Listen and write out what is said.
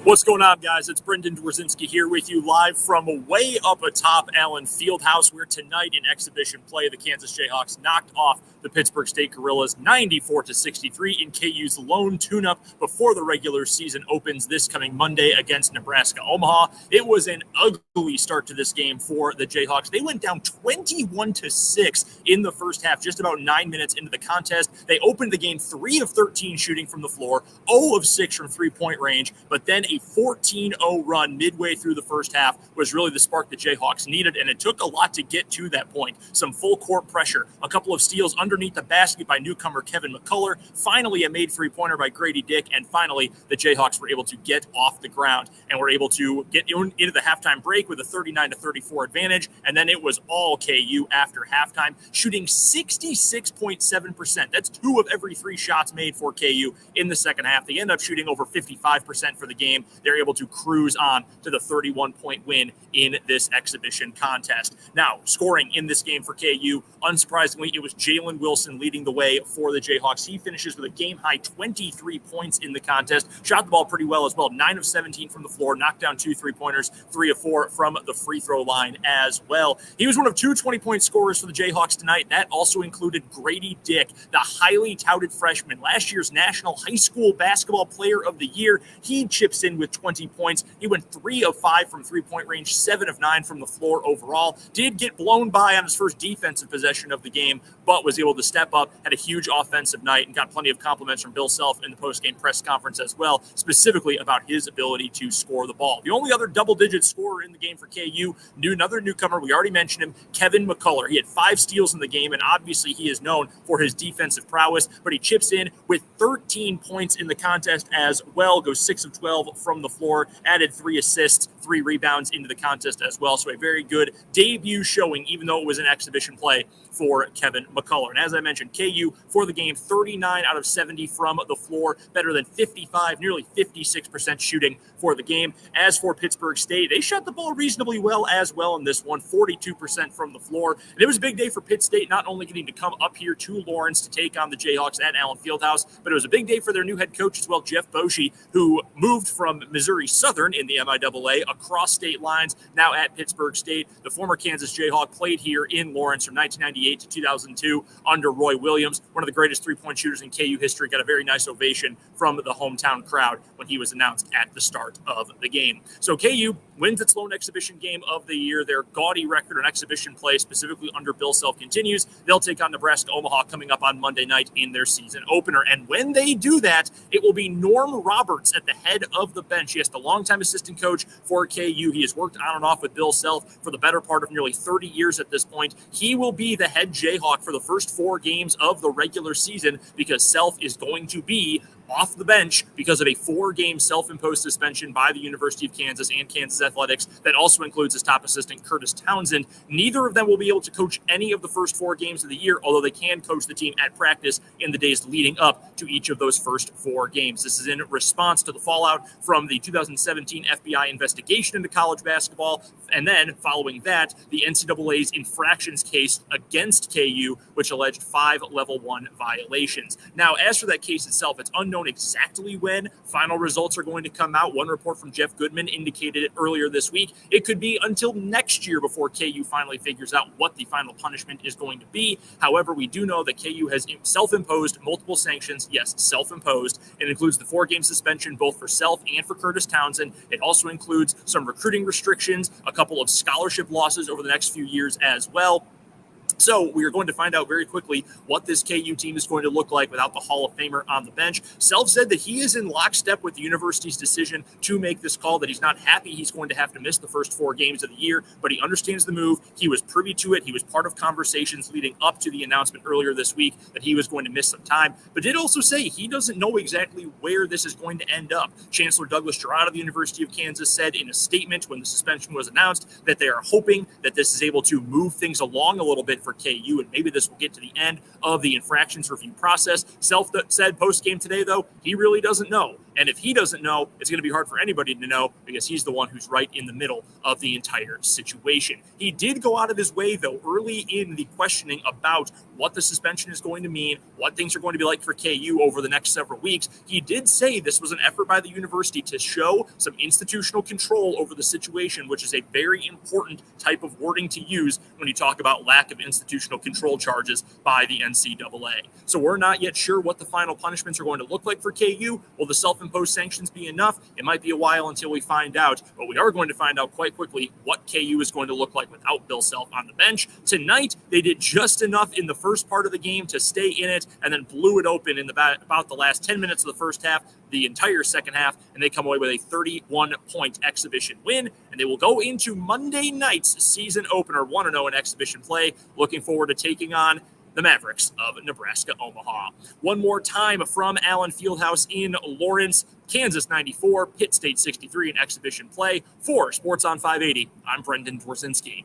What's going on, guys? It's Brendan Dzwierzynski here with you live from way up atop Allen Fieldhouse, where tonight in exhibition play, the Kansas Jayhawks knocked off the Pittsburg State Gorillas 94-63 in KU's lone tune-up before the regular season opens this coming Monday against Nebraska Omaha. It was an ugly start to this game for the Jayhawks. They went down 21-6 in the first half, just about 9 minutes into the contest. They opened the game 3 of 13 shooting from the floor, 0 of 6 from three-point range, but then a 14-0 run midway through the first half was really the spark the Jayhawks needed, and it took a lot to get to that point. Some full court pressure, a couple of steals underneath the basket by newcomer Kevin McCullough, finally a made three-pointer by Grady Dick, and finally the Jayhawks were able to get off the ground and were able to get into the halftime break with a 39-34 advantage, and then it was all KU after halftime, shooting 66.7%. That's 2 of every 3 shots made for KU in the second half. They end up shooting over 55% for the game. They're able to cruise on to the 31-point win in this exhibition contest. Now, scoring in this game for KU, unsurprisingly, it was Jalen Wilson leading the way for the Jayhawks. He finishes with a game-high 23 points in the contest, shot the ball pretty well as well, 9 of 17 from the floor, knocked down 2 3-pointers, 3 of 4 from the free throw line as well. He was one of 2 20-point scorers for the Jayhawks tonight. That also included Grady Dick, the highly touted freshman, last year's National High School Basketball Player of the Year. He chips in with 20 points. He went 3 of 5 from three-point range, 7 of 9 from the floor overall. Did get blown by on his first defensive possession of the game, but was able to step up, had a huge offensive night, and got plenty of compliments from Bill Self in the post-game press conference as well, specifically about his ability to score the ball. The only other double-digit scorer in the game for KU, another newcomer, we already mentioned him, Kevin McCullough. He had 5 steals in the game, and obviously he is known for his defensive prowess, but he chips in with 13 points in the contest as well, goes 6 of 12 from the floor, added 3 assists, 3 rebounds into the contest as well. So a very good debut showing, even though it was an exhibition play for Kevin McCullough. And as I mentioned, KU for the game, 39 out of 70 from the floor, better than 55, nearly 56% shooting for the game. As for Pittsburg State, they shot the ball reasonably well as well in this one, 42% from the floor. And it was a big day for Pitt State, not only getting to come up here to Lawrence to take on the Jayhawks at Allen Fieldhouse, but it was a big day for their new head coach as well, Jeff Boschee, who moved from Missouri Southern in the MIAA across state lines, now at Pittsburg State. The former Kansas Jayhawk played here in Lawrence from 1998 to 2002 under Roy Williams, one of the greatest three-point shooters in KU history. Got a very nice ovation from the hometown crowd when he was announced at the start of the game. So KU wins its lone exhibition game of the year. Their gaudy record on exhibition play, specifically under Bill Self, continues. They'll take on Nebraska Omaha coming up on Monday night in their season opener. And when they do that, it will be Norm Roberts at the head of the bench. He is the longtime assistant coach for KU. He has worked on and off with Bill Self for the better part of nearly 30 years at this point. He will be the head Jayhawk for the first 4 games of the regular season because Self is going to be off the bench because of a 4-game self-imposed suspension by the University of Kansas and Kansas Athletics. That also includes his top assistant, Curtis Townsend. Neither of them will be able to coach any of the first 4 games of the year, although they can coach the team at practice in the days leading up to each of those first 4 games. This is in response to the fallout from the 2017 FBI investigation into college basketball, and then following that, the NCAA's infractions case against KU, which alleged 5 Level 1 violations. Now, as for that case itself, it's unknown exactly when final results are going to come out. One report from Jeff Goodman indicated it earlier this week. It could be until next year before KU finally figures out what the final punishment is going to be. However, we do know that KU has self-imposed multiple sanctions. Yes, self-imposed. It includes the 4-game suspension both for Self and for Curtis Townsend. It also includes some recruiting restrictions, a couple of scholarship losses over the next few years as well. So we are going to find out very quickly what this KU team is going to look like without the Hall of Famer on the bench. Self said that he is in lockstep with the university's decision to make this call, that he's not happy he's going to have to miss the first 4 games of the year, but he understands the move. He was privy to it. He was part of conversations leading up to the announcement earlier this week that he was going to miss some time, but did also say he doesn't know exactly where this is going to end up. Chancellor Douglas Girard of the University of Kansas said in a statement when the suspension was announced that they are hoping that this is able to move things along a little bit for KU, and maybe this will get to the end of the infractions review process. Self said post-game today, though, he really doesn't know And if he doesn't know, it's going to be hard for anybody to know because he's the one who's right in the middle of the entire situation. He did go out of his way, though, early in the questioning about what the suspension is going to mean, what things are going to be like for KU over the next several weeks. He did say this was an effort by the university to show some institutional control over the situation, which is a very important type of wording to use when you talk about lack of institutional control charges by the NCAA. So we're not yet sure what the final punishments are going to look like for KU. Will the self-imposed sanctions be enough? It might be a while until we find out, but we are going to find out quite quickly what KU is going to look like without Bill Self on the bench. Tonight, they did just enough in the first part of the game to stay in it and then blew it open in about the last 10 minutes of the first half, the entire second half, and they come away with a 31-point exhibition win, and they will go into Monday night's season opener 1-0 in exhibition play. Looking forward to taking on the Mavericks of Nebraska-Omaha. One more time from Allen Fieldhouse in Lawrence, Kansas 94, Pitt State 63 in exhibition play. For Sports on 580, I'm Brendan Dzwierzynski.